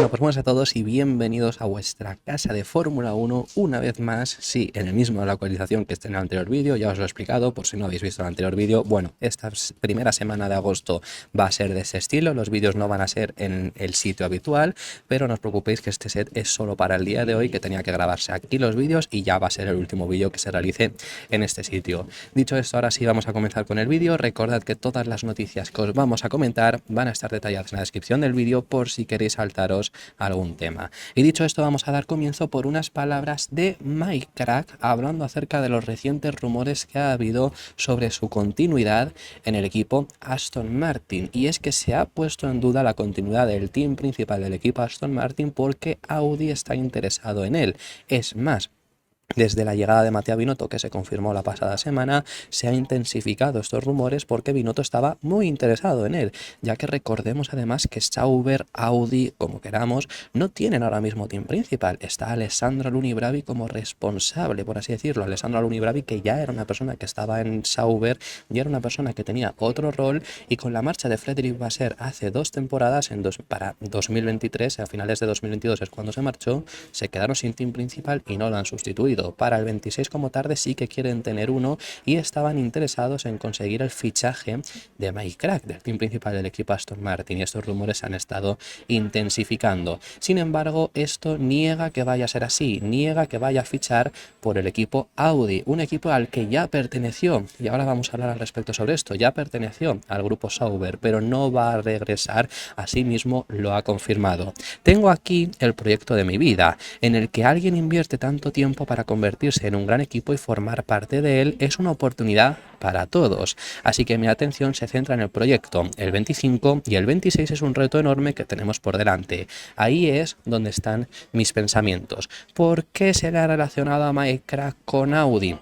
Bueno, pues buenas a todos y bienvenidos a vuestra casa de Fórmula 1 una vez más, sí, en el mismo de la actualización que está en el anterior vídeo, ya os lo he explicado por si no habéis visto el anterior vídeo. Bueno, esta primera semana de agosto va a ser de ese estilo, los vídeos no van a ser en el sitio habitual, pero no os preocupéis que este set es solo para el día de hoy, que tenía que grabarse aquí los vídeos y ya va a ser el último vídeo que se realice en este sitio. Dicho esto, ahora sí vamos a comenzar con el vídeo. Recordad que todas las noticias que os vamos a comentar van a estar detalladas en la descripción del vídeo por si queréis saltaros algún tema. Y dicho esto, vamos a dar comienzo por unas palabras de Mike Krack hablando acerca de los recientes rumores que ha habido sobre su continuidad en el equipo Aston Martin. Y es que se ha puesto en duda la continuidad del team principal del equipo Aston Martin porque Audi está interesado en él. Es más, desde la llegada de Matteo Binotto, que se confirmó la pasada semana, se han intensificado estos rumores porque Binotto estaba muy interesado en él, ya que recordemos además que Sauber, Audi, como queramos, no tienen ahora mismo team principal. Está Alessandro Alunni-Bravi como responsable, por así decirlo. Alessandro Alunni-Bravi, que ya era una persona que estaba en Sauber, ya era una persona que tenía otro rol, y con la marcha de Frédéric Vasseur hace 2 temporadas, para 2023, a finales de 2022 es cuando se marchó, se quedaron sin team principal y no lo han sustituido. Para el 26 como tarde sí que quieren tener uno y estaban interesados en conseguir el fichaje de Mike Krack, del team principal del equipo Aston Martin, y estos rumores se han estado intensificando. Sin embargo, esto niega que vaya a ser así, niega que vaya a fichar por el equipo Audi, un equipo al que ya perteneció, y ahora vamos a hablar al respecto sobre esto. Ya perteneció al grupo Sauber, pero no va a regresar, así mismo lo ha confirmado. Tengo aquí el proyecto de mi vida, en el que alguien invierte tanto tiempo para convertirse en un gran equipo y formar parte de él. Es una oportunidad para todos, así que mi atención se centra en el proyecto. El 25 y el 26 es un reto enorme que tenemos por delante. Ahí es donde están mis pensamientos. ¿Por qué se le ha relacionado a Mike Krack con Audi?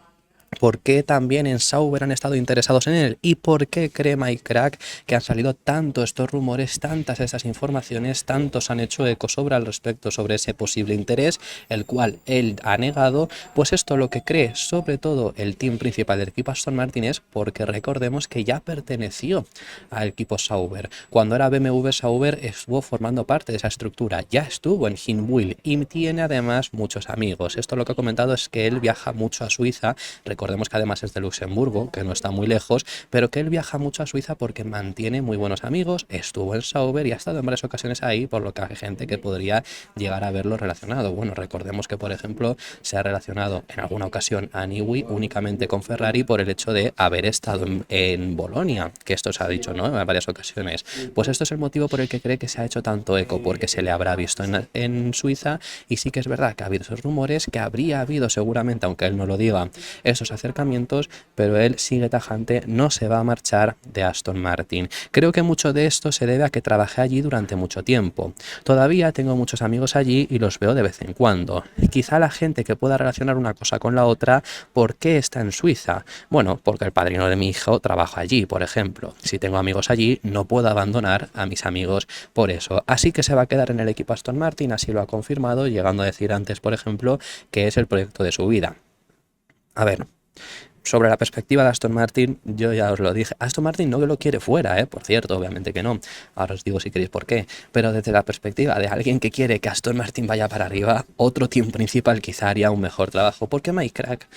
¿Por qué también en Sauber han estado interesados en él? ¿Y por qué cree Mike Krack que han salido tanto estos rumores, tantas estas informaciones, tantos han hecho eco al respecto sobre ese posible interés, el cual él ha negado? Pues esto lo que cree sobre todo el team principal del equipo Aston Martin es porque recordemos que ya perteneció al equipo Sauber. Cuando era BMW Sauber estuvo formando parte de esa estructura, ya estuvo en Hinwil y tiene además muchos amigos. Esto lo que ha comentado es que él viaja mucho a Suiza. Recordemos que además es de Luxemburgo, que no está muy lejos, pero que él viaja mucho a Suiza porque mantiene muy buenos amigos, estuvo en Sauber y ha estado en varias ocasiones ahí, por lo que hay gente que podría llegar a verlo relacionado. Bueno, recordemos que, por ejemplo, se ha relacionado en alguna ocasión a Newey únicamente con Ferrari por el hecho de haber estado en Bolonia, que esto se ha dicho, ¿no?, en varias ocasiones. Pues esto es el motivo por el que cree que se ha hecho tanto eco, porque se le habrá visto en Suiza, y sí que es verdad que ha habido esos rumores, que habría habido seguramente, aunque él no lo diga, esos acercamientos, pero él sigue tajante, no se va a marchar de Aston Martin. Creo que mucho de esto se debe a que trabajé allí durante mucho tiempo. Todavía tengo muchos amigos allí y los veo de vez en cuando. Quizá la gente que pueda relacionar una cosa con la otra, ¿por qué está en Suiza? Bueno, porque el padrino de mi hijo trabaja allí, por ejemplo. Si tengo amigos allí, no puedo abandonar a mis amigos por eso. Así que se va a quedar en el equipo Aston Martin, así lo ha confirmado, llegando a decir antes, por ejemplo, que es el proyecto de su vida. A ver, sobre la perspectiva de Aston Martin, yo ya os lo dije. Aston Martin no que lo quiere fuera, por cierto, obviamente que no. Ahora os digo si queréis por qué. Pero desde la perspectiva de alguien que quiere que Aston Martin vaya para arriba, otro team principal quizá haría un mejor trabajo. Porque Mike Krack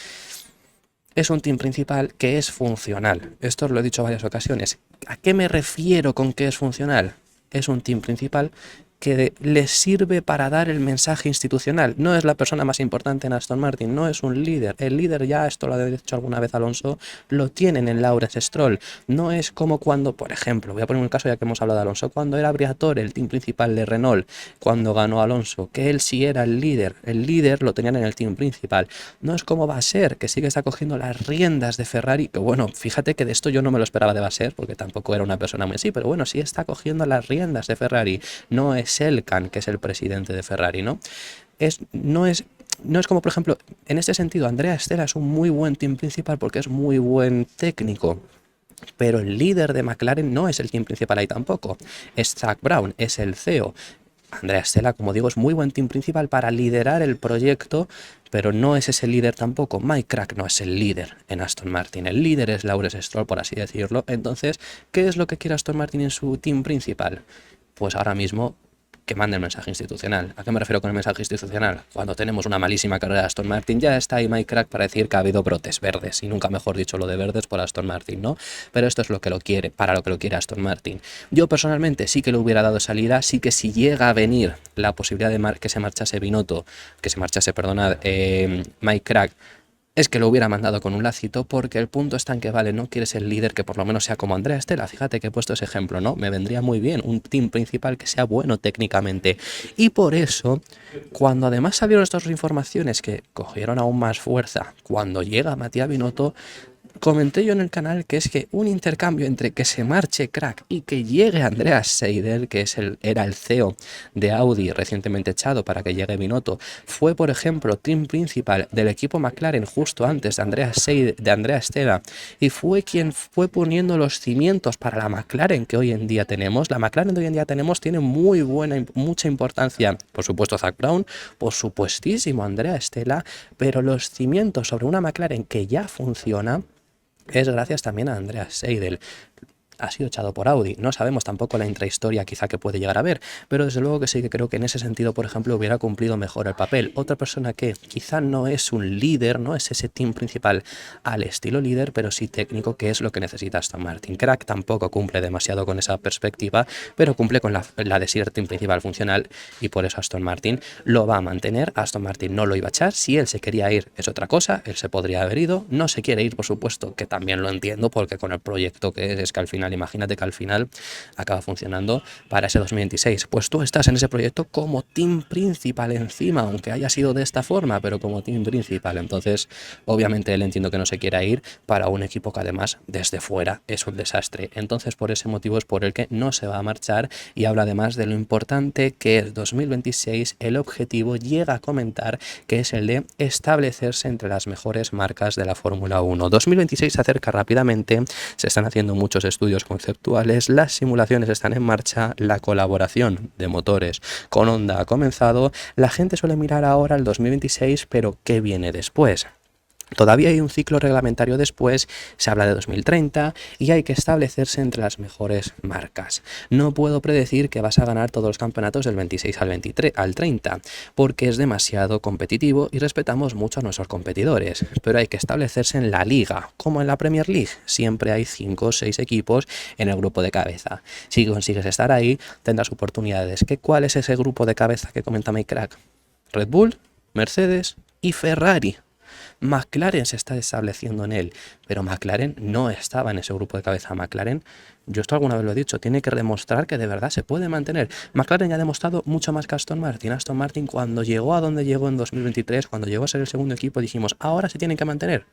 es un team principal que es funcional. Esto os lo he dicho en varias ocasiones. ¿A qué me refiero con que es funcional? Es un team principal que les sirve para dar el mensaje institucional. No es la persona más importante en Aston Martin, no es un líder. El líder, ya esto lo ha dicho alguna vez Alonso, lo tienen en Lawrence Stroll. No es como cuando, por ejemplo, voy a poner un caso ya que hemos hablado de Alonso, cuando era Briatore, el team principal de Renault, cuando ganó Alonso, que él sí era el líder lo tenían en el team principal. No es como Vasseur, que sí que está cogiendo las riendas de Ferrari, que bueno, fíjate que de esto yo no me lo esperaba de Vasseur, porque tampoco era una persona muy así, pero bueno, sí está cogiendo las riendas de Ferrari. No es Elkann, que es el presidente de Ferrari, ¿no? No es como, por ejemplo, en este sentido, Andrea Stella es un muy buen team principal porque es muy buen técnico, pero el líder de McLaren no es el team principal ahí tampoco. Es Zak Brown, es el CEO. Andrea Stella, como digo, es muy buen team principal para liderar el proyecto, pero no es ese líder tampoco. Mike Krack no es el líder en Aston Martin. El líder es Lawrence Stroll, por así decirlo. Entonces, ¿qué es lo que quiere Aston Martin en su team principal? Pues ahora mismo que mande el mensaje institucional. ¿A qué me refiero con el mensaje institucional? Cuando tenemos una malísima carrera de Aston Martin, ya está ahí Mike Crack para decir que ha habido brotes verdes, y nunca mejor dicho lo de verdes por Aston Martin, ¿no? Pero esto es lo que lo quiere, para lo que lo quiere Aston Martin. Yo personalmente sí que le hubiera dado salida, sí que si llega a venir la posibilidad de que se marchase Binotto, perdonad, Mike Crack, es que lo hubiera mandado con un lacito, porque el punto está en que, vale, no quieres el líder que por lo menos sea como Andrea Stella. Fíjate que he puesto ese ejemplo, ¿no? Me vendría muy bien un team principal que sea bueno técnicamente. Y por eso, cuando además salieron estas informaciones que cogieron aún más fuerza, cuando llega Matías Binotto, comenté yo en el canal que es que un intercambio entre que se marche Crack y que llegue Andreas Seidel, que era el CEO de Audi recientemente echado para que llegue Binotto, fue por ejemplo team principal del equipo McLaren justo antes de Andrea Stella, y fue quien fue poniendo los cimientos para la McLaren que hoy en día tenemos. La McLaren de hoy en día tiene mucha importancia, por supuesto Zak Brown, por supuestísimo Andrea Stella, pero los cimientos sobre una McLaren que ya funciona es gracias también a Andreas Seidel. Ha sido echado por Audi. No sabemos tampoco la intrahistoria quizá que puede llegar a ver, pero desde luego que sí que creo que en ese sentido, por ejemplo, hubiera cumplido mejor el papel. Otra persona que quizá no es un líder, no es ese team principal al estilo líder, pero sí técnico, que es lo que necesita Aston Martin. Crack tampoco cumple demasiado con esa perspectiva, pero cumple con la de ser team principal funcional, y por eso Aston Martin lo va a mantener. Aston Martin no lo iba a echar. Si él se quería ir es otra cosa, él se podría haber ido. No se quiere ir, por supuesto, que también lo entiendo, porque con el proyecto que es que al final, imagínate que al final acaba funcionando para ese 2026. Pues tú estás en ese proyecto como team principal encima, aunque haya sido de esta forma, pero como team principal. Entonces, obviamente él entiendo que no se quiera ir para un equipo que además desde fuera es un desastre. Entonces, por ese motivo es por el que no se va a marchar, y habla además de lo importante que es 2026. El objetivo llega a comentar que es el de establecerse entre las mejores marcas de la Fórmula 1. 2026 se acerca rápidamente, se están haciendo muchos estudios conceptuales, las simulaciones están en marcha, la colaboración de motores con Honda ha comenzado. La gente suele mirar ahora el 2026, pero ¿qué viene después? Todavía hay un ciclo reglamentario después, se habla de 2030 y hay que establecerse entre las mejores marcas. No puedo predecir que vas a ganar todos los campeonatos del 26 al 30, porque es demasiado competitivo y respetamos mucho a nuestros competidores, pero hay que establecerse en la liga, como en la Premier League. Siempre hay 5 o 6 equipos en el grupo de cabeza. Si consigues estar ahí, tendrás oportunidades. ¿Cuál es ese grupo de cabeza que comenta Mike Crack? Red Bull, Mercedes y Ferrari. McLaren se está estableciendo en él, pero McLaren no estaba en ese grupo de cabeza. McLaren, yo esto alguna vez lo he dicho, tiene que demostrar que de verdad se puede mantener. McLaren ya ha demostrado mucho más que Aston Martin. Aston Martin, cuando llegó a donde llegó en 2023, cuando llegó a ser el segundo equipo, dijimos, ahora se tienen que mantener.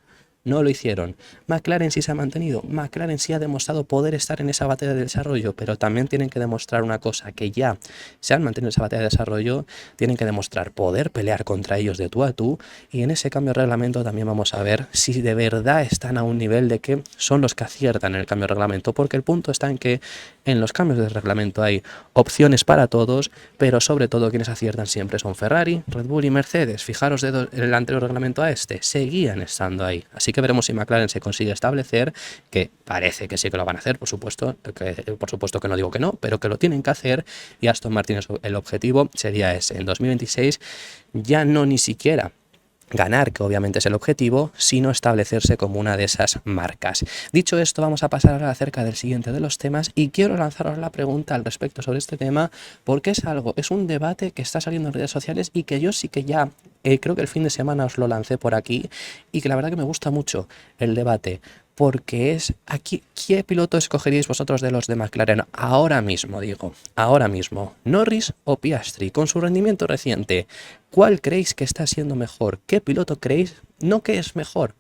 No lo hicieron. McLaren sí se ha mantenido. McLaren sí ha demostrado poder estar en esa batalla de desarrollo, pero también tienen que demostrar una cosa, que ya se han mantenido en esa batalla de desarrollo, tienen que demostrar poder pelear contra ellos de tú a tú, y en ese cambio de reglamento también vamos a ver si de verdad están a un nivel de que son los que aciertan en el cambio de reglamento, porque el punto está en que en los cambios de reglamento hay opciones para todos, pero sobre todo quienes aciertan siempre son Ferrari, Red Bull y Mercedes. Fijaros el anterior reglamento a este, seguían estando ahí. Así que veremos si McLaren se consigue establecer, que parece que sí que lo van a hacer, por supuesto que no digo que no, pero que lo tienen que hacer, y Aston Martin el objetivo sería ese, en 2026 ya no ni siquiera ganar, que obviamente es el objetivo, sino establecerse como una de esas marcas. Dicho esto, vamos a pasar ahora acerca del siguiente de los temas, y quiero lanzaros la pregunta al respecto sobre este tema, porque es un debate que está saliendo en redes sociales y que yo sí que ya creo que el fin de semana os lo lancé por aquí, y que la verdad que me gusta mucho el debate, porque es aquí, ¿qué piloto escogeríais vosotros de los de McLaren ahora mismo? Digo, ahora mismo, ¿Norris o Piastri? Con su rendimiento reciente, ¿cuál creéis que está siendo mejor? ¿Qué piloto creéis? No que es mejor,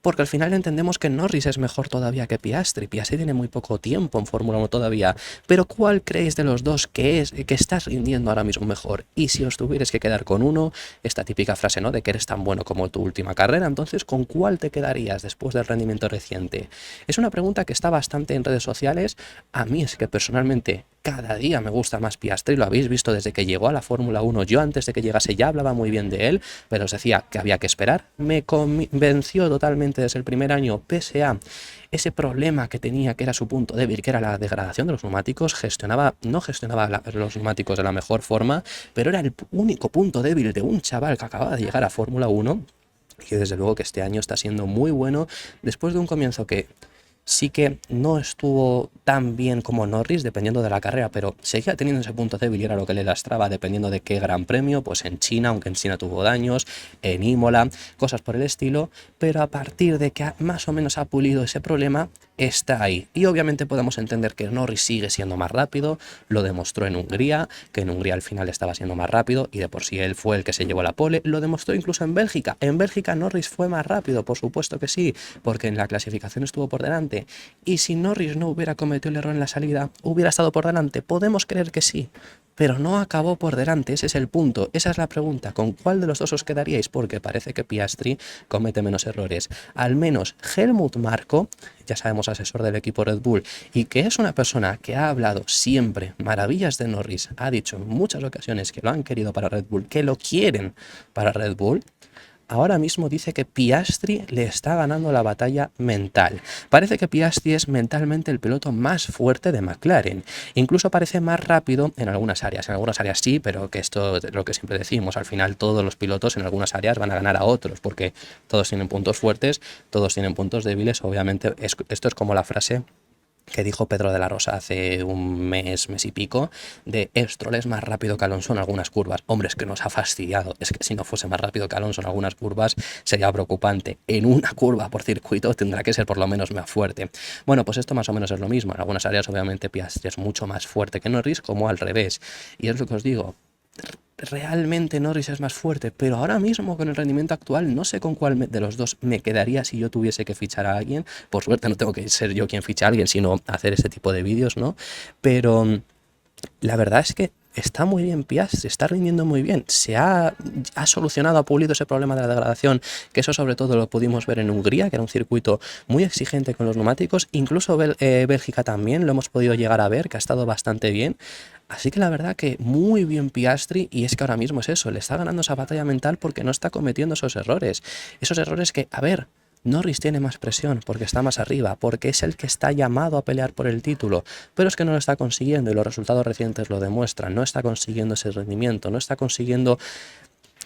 porque al final entendemos que Norris es mejor todavía que Piastri. Piastri tiene muy poco tiempo en Fórmula 1 todavía, pero ¿cuál creéis de los dos que estás rindiendo ahora mismo mejor? Y si os tuvierais que quedar con uno, esta típica frase, ¿no?, de que eres tan bueno como tu última carrera, entonces ¿con cuál te quedarías después del rendimiento reciente? Es una pregunta que está bastante en redes sociales. A mí es que personalmente cada día me gusta más Piastri, lo habéis visto desde que llegó a la Fórmula 1. Yo antes de que llegase ya hablaba muy bien de él, pero os decía que había que esperar. Me convenció totalmente desde el primer año, pese a ese problema que tenía, que era su punto débil, que era la degradación de los neumáticos. No gestionaba los neumáticos de la mejor forma, pero era el único punto débil de un chaval que acababa de llegar a Fórmula 1 y que desde luego que este año está siendo muy bueno después de un comienzo que sí que no estuvo tan bien como Norris, dependiendo de la carrera, pero seguía teniendo ese punto débil y era lo que le lastraba dependiendo de qué gran premio, pues en China, aunque en China tuvo daños, en Imola, cosas por el estilo, pero a partir de que más o menos ha pulido ese problema, está ahí. Y obviamente podemos entender que Norris sigue siendo más rápido, lo demostró en Hungría, que en Hungría al final estaba siendo más rápido y de por sí él fue el que se llevó la pole, lo demostró incluso en Bélgica. En Bélgica Norris fue más rápido, por supuesto que sí, porque en la clasificación estuvo por delante. Y si Norris no hubiera cometido el error en la salida, ¿hubiera estado por delante? Podemos creer que sí, pero no acabó por delante, ese es el punto, esa es la pregunta, ¿con cuál de los dos os quedaríais? Porque parece que Piastri comete menos errores. Al menos Helmut Marko, ya sabemos, asesor del equipo Red Bull, y que es una persona que ha hablado siempre maravillas de Norris, ha dicho en muchas ocasiones que lo han querido para Red Bull, que lo quieren para Red Bull. Ahora mismo dice que Piastri le está ganando la batalla mental. Parece que Piastri es mentalmente el piloto más fuerte de McLaren. Incluso parece más rápido en algunas áreas. En algunas áreas sí, pero que esto es lo que siempre decimos. Al final todos los pilotos en algunas áreas van a ganar a otros, porque todos tienen puntos fuertes, todos tienen puntos débiles. Obviamente esto es como la frase que dijo Pedro de la Rosa hace un mes y pico, de Stroll es más rápido que Alonso en algunas curvas. Hombre, es que nos ha fastidiado. Es que si no fuese más rápido que Alonso en algunas curvas sería preocupante. En una curva por circuito tendrá que ser por lo menos más fuerte. Bueno, pues esto más o menos es lo mismo. En algunas áreas obviamente Piastri es mucho más fuerte que Norris, como al revés. Y es lo que os digo. Realmente Norris es más fuerte, pero ahora mismo con el rendimiento actual no sé con cuál de los dos me quedaría si yo tuviese que fichar a alguien. Por suerte no tengo que ser yo quien ficha a alguien, sino hacer este tipo de vídeos, ¿no? Pero la verdad es que está muy bien Piastri, está rindiendo muy bien. Ha solucionado, ha pulido ese problema de la degradación, que eso sobre todo lo pudimos ver en Hungría, que era un circuito muy exigente con los neumáticos. Incluso Bélgica también lo hemos podido llegar a ver, que ha estado bastante bien. Así que la verdad que muy bien Piastri, y es que ahora mismo es eso, le está ganando esa batalla mental porque no está cometiendo esos errores. Esos errores que, a ver, Norris tiene más presión porque está más arriba, porque es el que está llamado a pelear por el título, pero es que no lo está consiguiendo y los resultados recientes lo demuestran. No está consiguiendo ese rendimiento, no está consiguiendo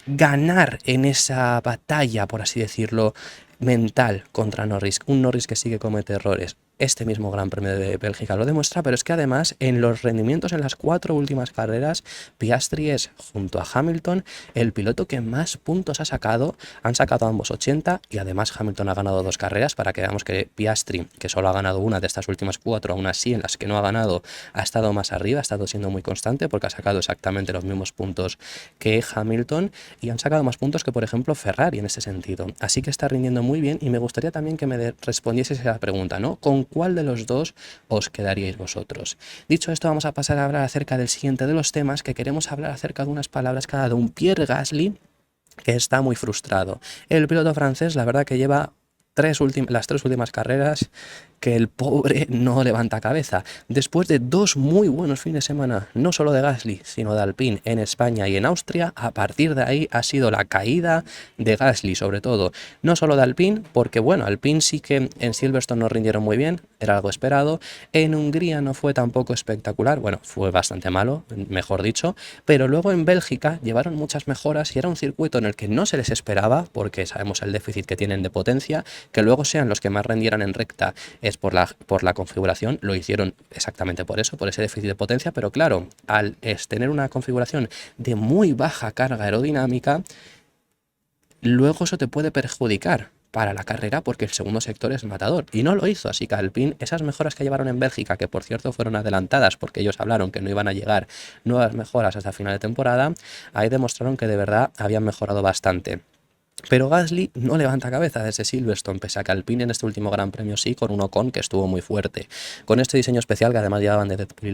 ganar en esa batalla, por así decirlo, mental contra Norris. Un Norris que sigue comete errores. Este mismo Gran Premio de Bélgica lo demuestra, pero es que además en los rendimientos en las 4 últimas carreras, Piastri es, junto a Hamilton, el piloto que más puntos ha sacado. Han sacado ambos 80 y además Hamilton ha ganado 2 carreras, para que veamos que Piastri, que solo ha ganado una de estas últimas 4, aún así en las que no ha ganado, ha estado más arriba, ha estado siendo muy constante porque ha sacado exactamente los mismos puntos que Hamilton y han sacado más puntos que, por ejemplo, Ferrari en ese sentido. Así que está rindiendo muy bien y me gustaría también que me respondieseis a la pregunta, ¿no? ¿Con cuál de los dos os quedaríais vosotros? Dicho esto, vamos a pasar a hablar acerca del siguiente de los temas, que queremos hablar acerca de unas palabras que ha dado un Pierre Gasly, que está muy frustrado. El piloto francés, la verdad que lleva las 3 últimas carreras que el pobre no levanta cabeza. Después de 2 muy buenos fines de semana, no solo de Gasly, sino de Alpine en España y en Austria, a partir de ahí ha sido la caída de Gasly, sobre todo. No solo de Alpine, porque bueno, Alpine sí que en Silverstone no rindieron muy bien, era algo esperado. En Hungría no fue tampoco espectacular, bueno, fue bastante malo, mejor dicho, pero luego en Bélgica llevaron muchas mejoras y era un circuito en el que no se les esperaba, porque sabemos el déficit que tienen de potencia, que luego sean los que más rendieran en recta es por la configuración. Lo hicieron exactamente por eso, por ese déficit de potencia, pero claro, al tener una configuración de muy baja carga aerodinámica, luego eso te puede perjudicar para la carrera porque el segundo sector es matador y no lo hizo. Así que Alpine, esas mejoras que llevaron en Bélgica, que por cierto fueron adelantadas porque ellos hablaron que no iban a llegar nuevas mejoras hasta final de temporada, ahí demostraron que de verdad habían mejorado bastante. Pero Gasly no levanta cabeza desde Silverstone, pese a que Alpine en este último Gran Premio sí, con un Ocon que estuvo muy fuerte. Con este diseño especial que además llevaban de Deadpool y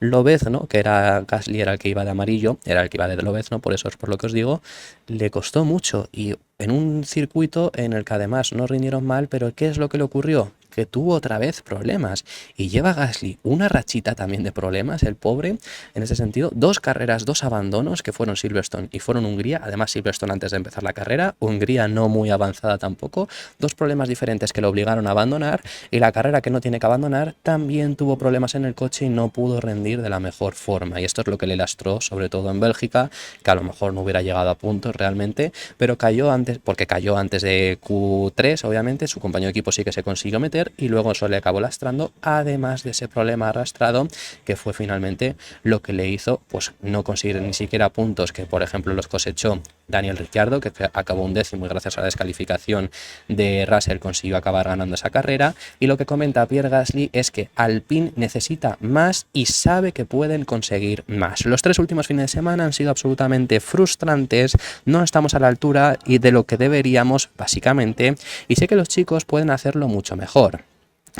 Lobezno, que era Gasly era el que iba de amarillo, era el que iba de Lobezno, por eso es por lo que os digo, le costó mucho y en un circuito en el que además no rindieron mal, pero ¿qué es lo que le ocurrió? que tuvo otra vez problemas. Y lleva Gasly una rachita también de problemas, el pobre, en ese sentido. 2 carreras, 2 abandonos, que fueron Silverstone y fueron Hungría. Además, Silverstone antes de empezar la carrera, Hungría no muy avanzada tampoco. 2 problemas diferentes que lo obligaron a abandonar. Y la carrera que no tiene que abandonar también tuvo problemas en el coche y no pudo rendir de la mejor forma. Y esto es lo que le lastró, sobre todo en Bélgica, que a lo mejor no hubiera llegado a puntos realmente, pero cayó antes, porque cayó antes de Q3, obviamente. Su compañero de equipo sí que se consiguió meter y luego eso le acabó lastrando, además de ese problema arrastrado que fue finalmente lo que le hizo pues no conseguir ni siquiera puntos que por ejemplo los cosechó Daniel Ricciardo, que acabó 11º y gracias a la descalificación de Russell consiguió acabar ganando esa carrera. Y lo que comenta Pierre Gasly es que Alpine necesita más y sabe que pueden conseguir más. Los 3 últimos fines de semana han sido absolutamente frustrantes, no estamos a la altura y de lo que deberíamos básicamente, y sé que los chicos pueden hacerlo mucho mejor.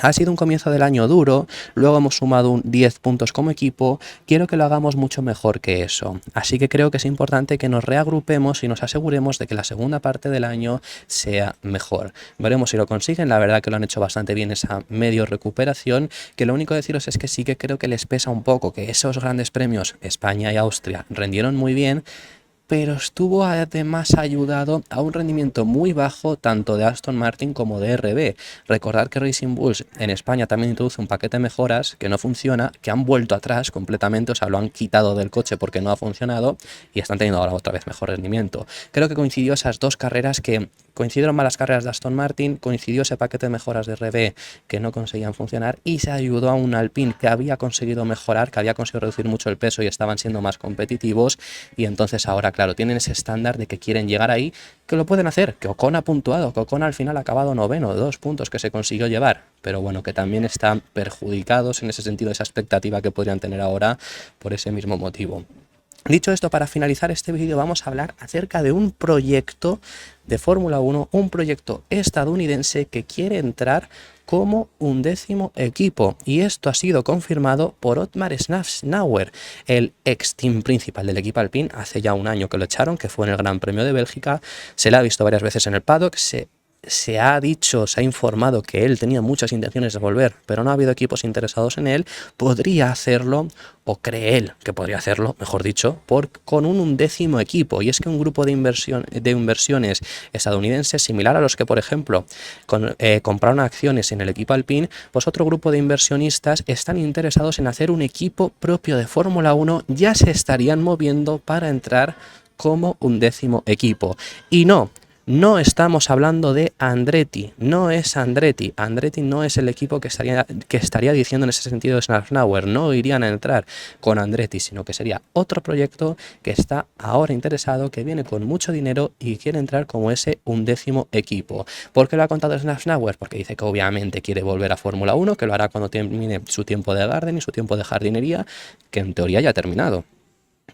Ha sido un comienzo del año duro, luego hemos sumado 10 puntos como equipo, quiero que lo hagamos mucho mejor que eso. Así que creo que es importante que nos reagrupemos y nos aseguremos de que la segunda parte del año sea mejor. Veremos si lo consiguen, la verdad que lo han hecho bastante bien esa medio recuperación, que lo único que deciros es que sí que creo que les pesa un poco, que esos grandes premios, España y Austria, rendieron muy bien, pero estuvo además ayudado a un rendimiento muy bajo tanto de Aston Martin como de RB. Recordar que Racing Bulls en España también introduce un paquete de mejoras que no funciona, que han vuelto atrás completamente, o sea, lo han quitado del coche porque no ha funcionado y están teniendo ahora otra vez mejor rendimiento. Creo que coincidió esas 2 carreras que coincidieron malas carreras de Aston Martin, coincidió ese paquete de mejoras de RB que no conseguían funcionar y se ayudó a un Alpine que había conseguido mejorar, que había conseguido reducir mucho el peso y estaban siendo más competitivos, y entonces ahora, claro, tienen ese estándar de que quieren llegar ahí, que lo pueden hacer, que Ocon ha puntuado, que Ocon al final ha acabado 9º, 2 puntos que se consiguió llevar, pero bueno, que también están perjudicados en ese sentido, esa expectativa que podrían tener ahora por ese mismo motivo. Dicho esto, para finalizar este vídeo vamos a hablar acerca de un proyecto de Fórmula 1, un proyecto estadounidense que quiere entrar como 11º equipo, y esto ha sido confirmado por Otmar Szafnauer, el ex team principal del equipo Alpine. Hace ya un año que lo echaron, que fue en el Gran Premio de Bélgica, se le ha visto varias veces en el paddock, se ha dicho, se ha informado que él tenía muchas intenciones de volver, pero no ha habido equipos interesados en él. Podría hacerlo, o cree él que podría hacerlo, mejor dicho, con un 11º equipo. Y es que un grupo de inversiones estadounidenses, similar a los que, por ejemplo, compraron acciones en el equipo Alpine, pues otro grupo de inversionistas están interesados en hacer un equipo propio de Fórmula 1, ya se estarían moviendo para entrar como 11º equipo. Y no estamos hablando de Andretti, no es Andretti. Andretti no es el equipo que estaría diciendo en ese sentido de Szafnauer. No irían a entrar con Andretti, sino que sería otro proyecto que está ahora interesado, que viene con mucho dinero y quiere entrar como ese 11º equipo. ¿Por qué lo ha contado Szafnauer? Porque dice que obviamente quiere volver a Fórmula 1, que lo hará cuando termine su tiempo de garden y su tiempo de jardinería, que en teoría ya ha terminado,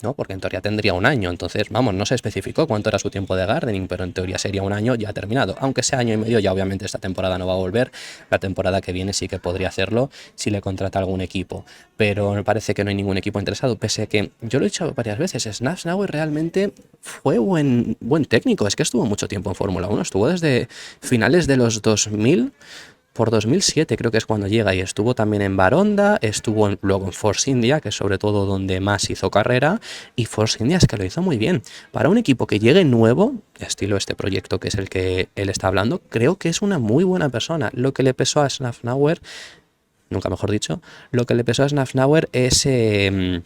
¿no? Porque en teoría tendría un año, entonces, vamos, no se especificó cuánto era su tiempo de gardening, pero en teoría sería un año ya terminado, aunque sea año y medio. Ya obviamente esta temporada no va a volver, la temporada que viene sí que podría hacerlo si le contrata algún equipo, pero me parece que no hay ningún equipo interesado, pese a que, yo lo he dicho varias veces, Szafnauer realmente fue buen técnico, es que estuvo mucho tiempo en Fórmula 1, estuvo desde finales de los 2000, por 2007 creo que es cuando llega, y estuvo también en Baronda, estuvo luego en Force India, que es sobre todo donde más hizo carrera, y Force India es que lo hizo muy bien. Para un equipo que llegue nuevo, estilo este proyecto que es el que él está hablando, creo que es una muy buena persona. Lo que le pesó a Szafnauer, nunca mejor dicho, lo que le pesó a Szafnauer es en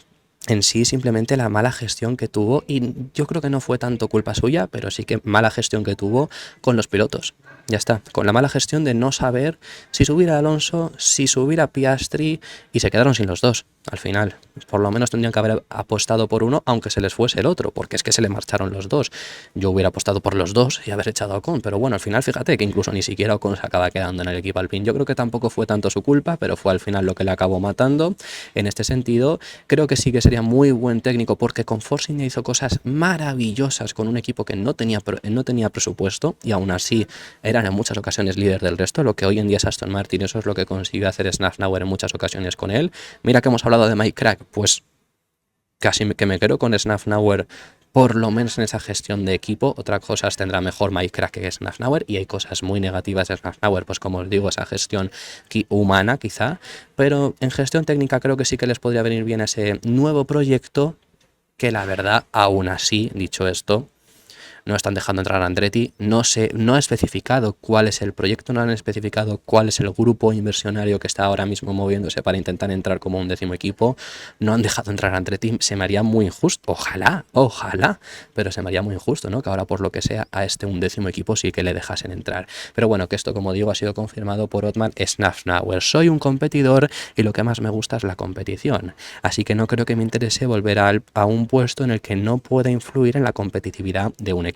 sí simplemente la mala gestión que tuvo, y yo creo que no fue tanto culpa suya, pero sí que mala gestión que tuvo con los pilotos. Ya está, con la mala gestión de no saber si subir a Alonso, si subir a Piastri, y se quedaron sin los dos. Al final, por lo menos tendrían que haber apostado por uno, aunque se les fuese el otro, porque es que se le marcharon los dos. Yo hubiera apostado por los dos y haber echado a Ocon, pero bueno, al final fíjate que incluso ni siquiera Ocon se acaba quedando en el equipo Alpine. Yo creo que tampoco fue tanto su culpa, pero fue al final lo que le acabó matando. En este sentido, creo que sí que sería muy buen técnico, porque con Force India hizo cosas maravillosas con un equipo que no tenía presupuesto, y aún así eran en muchas ocasiones líder del resto. Lo que hoy en día es Aston Martin, eso es lo que consiguió hacer Szafnauer en muchas ocasiones con él. Mira que hemos hablado de Mike Crack, pues casi que me quedo con Szafnauer por lo menos en esa gestión de equipo. Otras cosas tendrá mejor Minecraft que Snafnauer, y hay cosas muy negativas de Snafnauer, pues como os digo, esa gestión humana quizá, pero en gestión técnica creo que sí que les podría venir bien ese nuevo proyecto, que la verdad, aún así, dicho esto, no están dejando entrar a Andretti, no ha especificado cuál es el proyecto, no han especificado cuál es el grupo inversionario que está ahora mismo moviéndose para intentar entrar como un 10º equipo, no han dejado entrar a Andretti, se me haría muy injusto, ojalá, pero se me haría muy injusto, ¿no? Que ahora por lo que sea a este 11º equipo sí que le dejasen entrar. Pero bueno, que esto, como digo, ha sido confirmado por Otmar Snafnauer. Soy un competidor y lo que más me gusta es la competición, así que no creo que me interese volver a un puesto en el que no pueda influir en la competitividad de un equipo.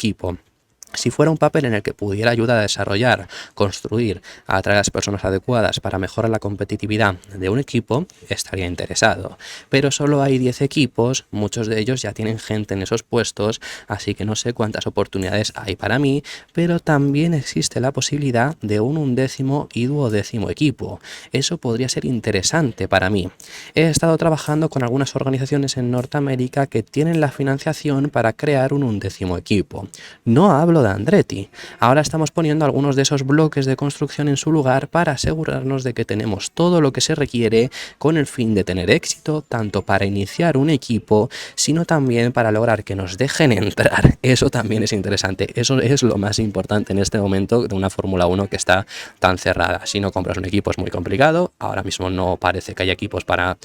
Si fuera un papel en el que pudiera ayudar a desarrollar, construir, a atraer a las personas adecuadas para mejorar la competitividad de un equipo, estaría interesado. Pero solo hay 10 equipos, muchos de ellos ya tienen gente en esos puestos, así que no sé cuántas oportunidades hay para mí, pero también existe la posibilidad de un 11º y 12º equipo. Eso podría ser interesante para mí. He estado trabajando con algunas organizaciones en Norteamérica que tienen la financiación para crear un 11º equipo. No hablo de Andretti. Ahora estamos poniendo algunos de esos bloques de construcción en su lugar para asegurarnos de que tenemos todo lo que se requiere con el fin de tener éxito, tanto para iniciar un equipo, sino también para lograr que nos dejen entrar. Eso también es interesante. Eso es lo más importante en este momento de una Fórmula 1 que está tan cerrada. Si no compras un equipo es muy complicado. Ahora mismo no parece que haya equipos para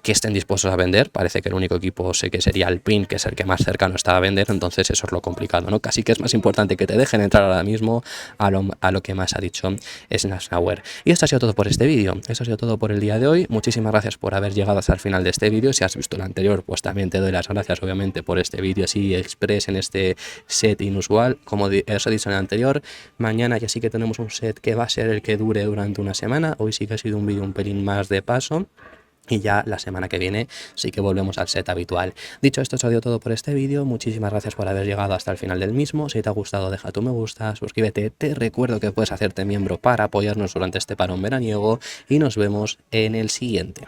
que estén dispuestos a vender. Parece que el único equipo sé que sería Alpine, que es el que más cercano está a vender, entonces eso es lo complicado, ¿no? Casi que es más importante que te dejen entrar ahora mismo a lo que más ha dicho Snafnauer. Y esto ha sido todo por este vídeo, esto ha sido todo por el día de hoy. Muchísimas gracias por haber llegado hasta el final de este vídeo. Si has visto el anterior, pues también te doy las gracias, obviamente, por este vídeo así express en este set inusual. Como os he dicho en el anterior, mañana ya sí que tenemos un set que va a ser el que dure durante una semana. Hoy sí que ha sido un vídeo un pelín más de paso. Y ya la semana que viene sí que volvemos al set habitual. Dicho esto, eso ha sido todo por este vídeo. Muchísimas gracias por haber llegado hasta el final del mismo. Si te ha gustado, deja tu me gusta, suscríbete. Te recuerdo que puedes hacerte miembro para apoyarnos durante este parón veraniego. Y nos vemos en el siguiente.